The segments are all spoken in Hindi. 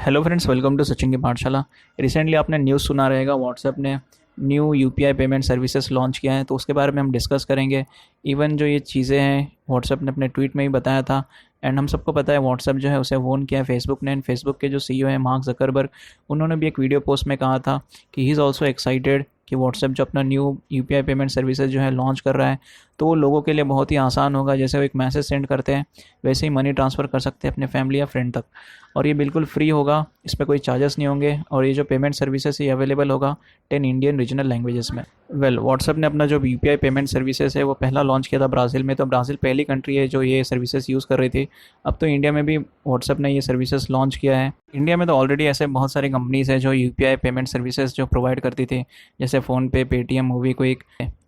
Hello friends, welcome to Sachin की पाठशाला। रिसेंटली आपने न्यूज़ सुना रहेगा, व्हाट्सएप ने new UPI payment services launch किया है, तो उसके बारे में हम डिस्कस करेंगे। इवन जो ये चीज़ें हैं व्हाट्सएप ने अपने ट्वीट में ही बताया था। एंड हम सबको पता है व्हाट्सएप जो है उसे ओन किया है फेसबुक ने। एंड फेसबुक के जो सीईओ हैं मार्क जकरबर्ग, उन्होंने भी एक वीडियो पोस्ट में कहा था कि ही इज़ ऑल्सो एक्साइटेड कि व्हाट्सएप जो अपना न्यू यूपीआई पेमेंट सर्विसेज जो है लॉन्च कर रहा है, तो वो लोगों के लिए बहुत ही आसान होगा। जैसे वो एक मैसेज सेंड करते हैं वैसे ही मनी ट्रांसफ़र कर सकते हैं अपने फैमिली या फ्रेंड तक, और ये बिल्कुल फ्री होगा, इस पर कोई चार्जेस नहीं होंगे। और ये जो पेमेंट सर्विसेज ये अवेलेबल होगा 10 इंडियन रीजनल लैंग्वेजेस में। व्हाट्सएप ने अपना जो यूपीआई पेमेंट सर्विसेज है वो पहला लॉन्च किया था ब्राज़ील में, तो ब्राज़ील पहली कंट्री है जो ये सर्विसेज यूज़ कर रही थी। अब तो इंडिया में भी व्हाट्सएप ने ये सर्विसेज लॉन्च किया है। इंडिया में तो ऑलरेडी ऐसे बहुत सारी कंपनीज़ है जो यूपीआई पेमेंट सर्विसेज जो प्रोवाइड करती थी, जैसे फ़ोनपे, पेटीएम, मोबीक्विक,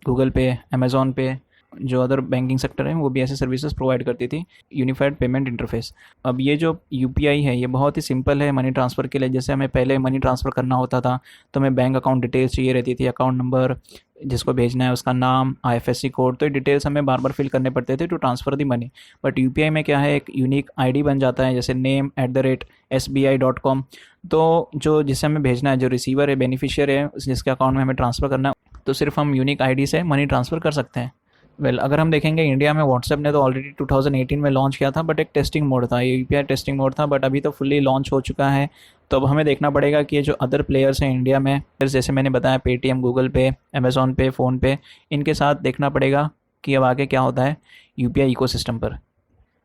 गूगल पे, अमेज़ॉन पे। जो अदर बैंकिंग सेक्टर है वो भी ऐसे सर्विसेज प्रोवाइड करती थी, यूनिफाइड पेमेंट इंटरफेस। अब ये जो यूपीआई है ये बहुत ही सिंपल है मनी ट्रांसफ़र के लिए। जैसे हमें पहले मनी ट्रांसफ़र करना होता था तो हमें बैंक अकाउंट डिटेल्स चाहिए रहती थी, अकाउंट नंबर, जिसको भेजना है उसका नाम, आईएफएससी कोड, तो ये डिटेल्स हमें बार बार फिल करने पड़ते थे to transfer the money. But UPI में क्या है, एक यूनिक आईडी बन जाता है, जैसे name@sbi.com। तो जो जिसे हमें भेजना है, जो रिसीवर है, बेनिफिशियर है, जिसके अकाउंट में हमें ट्रांसफ़र करना है, तो सिर्फ हम यूनिक आईडी से मनी ट्रांसफ़र कर सकते हैं। अगर हम देखेंगे इंडिया में व्हाट्सएप ने तो ऑलरेडी 2018 में लॉन्च किया था, बट एक टेस्टिंग मोड था, ये यूपीआई टेस्टिंग मोड था, बट अभी तो फुल्ली लॉन्च हो चुका है। तो अब हमें देखना पड़ेगा कि ये जो अदर प्लेयर्स हैं इंडिया में, जैसे मैंने बताया पेटीएम, गूगल पे, अमेज़ॉन पे, फ़ोनपे, इनके साथ देखना पड़ेगा कि अब आगे क्या होता है यूपीआई इकोसिस्टम पर।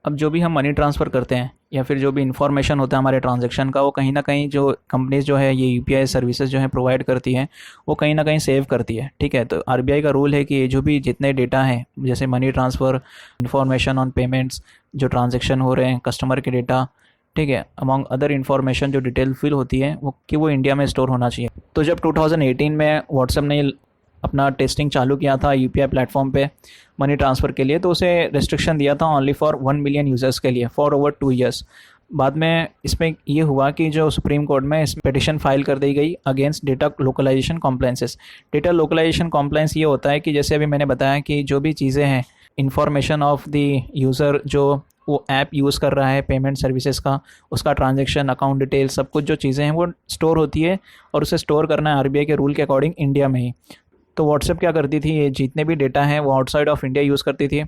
अब जो भी हम मनी ट्रांसफ़र करते हैं या फिर जो भी इन्फॉर्मेशन होता है हमारे ट्रांजैक्शन का, वो कहीं ना कहीं जो कंपनीज़ जो है ये यूपीआई सर्विसेज जो है प्रोवाइड करती हैं, वो कहीं ना कहीं सेव करती है। ठीक है, तो आरबीआई का रूल है कि ये जो भी जितने डेटा हैं, जैसे money transfer, information on payments, जो ट्रांजेक्शन हो रहे हैं, कस्टमर के डेटा, ठीक है, अमॉन्ग अदर इन्फॉर्मेशन जो डिटेल फिल होती है वो इंडिया में स्टोर होना चाहिए। तो जब 2018 में व्हाट्सएप ने अपना टेस्टिंग चालू किया था यूपीआई प्लेटफॉर्म पे मनी ट्रांसफ़र के लिए, तो उसे रेस्ट्रिक्शन दिया था ओनली फॉर 1 मिलियन यूज़र्स के लिए फॉर ओवर 2 ईयर्स। बाद में इसमें ये हुआ कि जो सुप्रीम कोर्ट में इस पिटिशन फाइल कर दी गई against data localisation compliances. Data localisation compliance ये होता है कि जैसे अभी मैंने बताया कि जो भी चीज़ें हैं, इंफॉर्मेशन ऑफ द यूज़र, जो वो ऐप यूज़ कर रहा है पेमेंट सर्विसेज का, उसका ट्रांजैक्शन, अकाउंट डिटेल, सब कुछ जो चीज़ें हैं वो स्टोर होती है, और उसे स्टोर करना है आरबीआई के रूल के अकॉर्डिंग इंडिया में ही। तो व्हाट्सएप क्या करती थी, ये जितने भी डेटा हैं वो आउटसाइड ऑफ इंडिया यूज़ करती थी।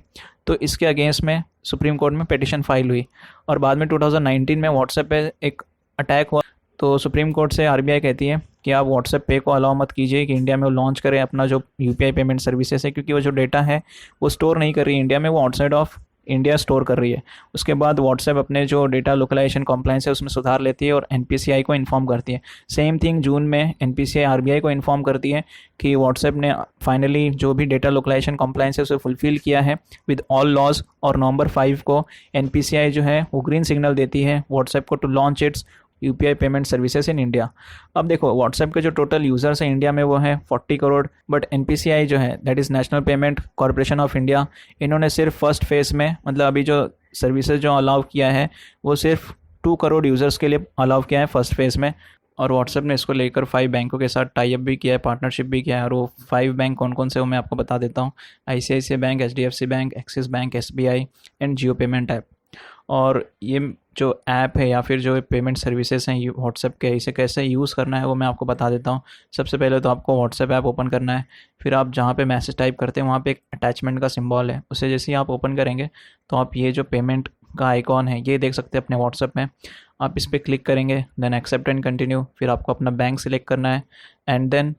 तो इसके अगेंस्ट में सुप्रीम कोर्ट में पिटिशन फाइल हुई, और बाद में 2019 में व्हाट्सएप पे एक अटैक हुआ। तो सुप्रीम कोर्ट से आरबीआई कहती है कि आप व्हाट्सएप पे को अलाउ मत कीजिए कि इंडिया में वो लॉन्च करे अपना जो यूपीआई पेमेंट सर्विसेज है, क्योंकि वो जो डेटा है वो स्टोर नहीं कर रही है इंडिया में, वो आउटसाइड ऑफ इंडिया स्टोर कर रही है। उसके बाद व्हाट्सएप अपने जो डेटा लोकलाइजेशन कॉम्प्लाइंस है उसमें सुधार लेती है और एनपीसीआई को इन्फॉर्म करती है। सेम थिंग जून में एनपीसीआई आरबीआई को इन्फॉर्म करती है कि व्हाट्सएप ने फाइनली जो भी डेटा लोकलाइजेशन कॉम्प्लाइंस है उसे फुलफिल किया है विद ऑल लॉज, और नवंबर 5 को एनपीसीआई जो है वो ग्रीन सिग्नल देती है व्हाट्सएप को to launch its UPI payment services in India. अब देखो व्हाट्सएप के जो टोटल यूज़र्स हैं इंडिया में वो है 40 करोड़, बट एनपीसीआई जो है, that is national payment corporation of India, इन्होंने सिर्फ फर्स्ट फेज़ में, मतलब अभी जो सर्विसेज जो अलाउ किया है वो सिर्फ 2 करोड़ यूज़र्स के लिए अलाउ किया है फर्स्ट फेज़ में। और व्हाट्सएप ने इसको लेकर 5 बैंकों के साथ टाई अप भी किया है, पार्टनरशिप भी किया है। और वो 5 बैंक कौन कौन से वो मैं आपको बता देता हूँ। ICICI bank, HDFC bank, axis bank, SBI and Jio payment app. और ये जो ऐप है या फिर जो पेमेंट सर्विसेज हैं व्हाट्सएप के, इसे कैसे यूज़ करना है वो मैं आपको बता देता हूँ। सबसे पहले तो आपको व्हाट्सएप ऐप ओपन करना है, फिर आप जहाँ पे मैसेज टाइप करते हैं वहाँ पे एक अटैचमेंट का सिंबल है, उसे जैसे ही आप ओपन करेंगे तो आप ये जो पेमेंट का आइकॉन है ये देख सकते हैं अपने व्हाट्सएप में। आप इस पर क्लिक करेंगे, देन एक्सेप्ट एंड कंटिन्यू, फिर आपको अपना बैंक सिलेक्ट करना है, एंड देन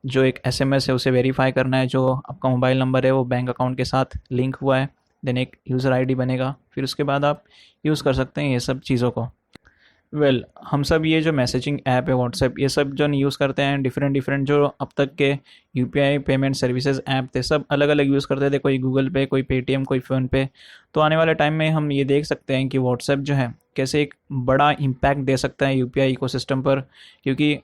जो एक एसएमएस है उसे वेरीफाई करना है, जो आपका मोबाइल नंबर है वो बैंक अकाउंट के साथ लिंक हुआ है। देन एक यूज़र आईडी बनेगा, फिर उसके बाद आप यूज़ कर सकते हैं ये सब चीज़ों को। हम सब ये जो मैसेजिंग ऐप है व्हाट्सएप, ये सब जो यूज़ करते हैं, डिफरेंट जो अब तक के यूपीआई पेमेंट सर्विसेज ऐप थे सब अलग अलग यूज़ करते थे, कोई गूगल पे, कोई पेटीएम, कोई फ़ोनपे। तो आने वाले टाइम में हम ये देख सकते हैं कि व्हाट्सएप जो है कैसे एक बड़ा इम्पैक्ट दे सकता है यूपीआई इकोसिस्टम पर, क्योंकि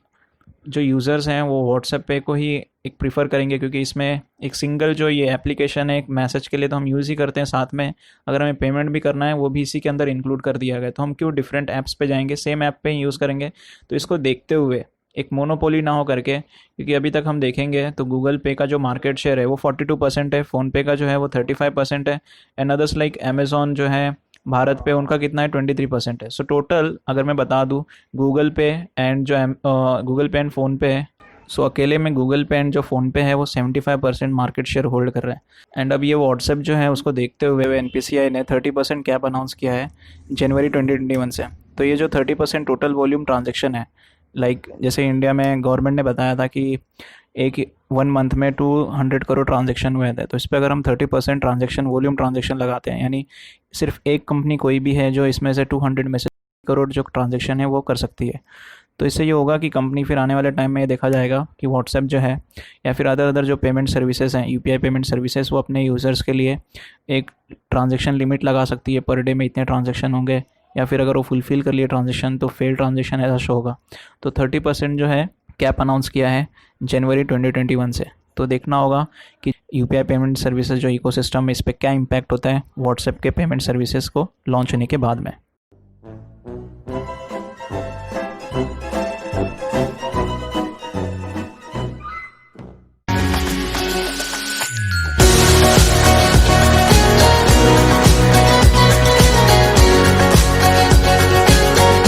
जो यूज़र्स हैं वो व्हाट्सएप पे को ही एक प्रीफर करेंगे, क्योंकि इसमें एक सिंगल जो ये एप्लीकेशन है एक मैसेज के लिए तो हम यूज़ ही करते हैं, साथ में अगर हमें पेमेंट भी करना है वो भी इसी के अंदर इंक्लूड कर दिया गया, तो हम क्यों डिफरेंट ऐप्स पे जाएंगे, सेम ऐप पे ही यूज़ करेंगे। तो इसको देखते हुए एक मोनोपोली ना हो करके, क्योंकि अभी तक हम देखेंगे तो गूगल पे का जो मार्केट शेयर है वो 42% है, फ़ोनपे का जो है वो 35% है, एंड अदर्स लाइक अमेज़ॉन जो है भारत पे उनका कितना है 23% है। सो टोटल अगर मैं बता दूँ, गूगल पे एंड जो गूगल पे एंड फ़ोन पे है, सो अकेले में गूगल पे एंड जो फ़ोन पे है वो 75% मार्केट शेयर होल्ड कर रहा है। एंड अब ये व्हाट्सएप जो है उसको देखते हुए एनपीसीआई ने 30% कैप अनाउंस किया है जनवरी 2021 से। तो ये जो 30% टोटल वॉल्यूम ट्रांजेक्शन है, लाइक जैसे इंडिया में गवर्नमेंट ने बताया था कि एक 1 मंथ में 200 करोड़ ट्रांजेक्शन हुए थे, तो इस पर अगर हम 30% ट्रांजेक्शन वॉल्यूम ट्रांजेक्शन लगाते हैं, यानी सिर्फ एक कंपनी कोई भी है जो इसमें से 200 में से करोड़ जो ट्रांजेक्शन है वो कर सकती है। तो इससे ये होगा कि कंपनी फिर आने वाले टाइम में ये देखा जाएगा कि व्हाट्सएप जो है या फिर अदर जो पेमेंट सर्विसेज हैं, यूपीआई पेमेंट सर्विसेज, वो अपने यूज़र्स के लिए एक ट्रांजेक्शन लिमिट लगा सकती है, पर डे में इतने ट्रांजेक्शन होंगे, या फिर अगर वो फुलफ़िल कर लिए ट्रांजेक्शन तो फेल ट्रांजेक्शन ऐसा शो होगा। तो 30% जो है कैप अनाउंस किया है जनवरी 2021 से। तो देखना होगा कि यूपीआई पेमेंट सर्विसेज जो इकोसिस्टम है इस पर क्या इम्पैक्ट होता है व्हाट्सएप के पेमेंट सर्विसेज को लॉन्च होने के बाद में।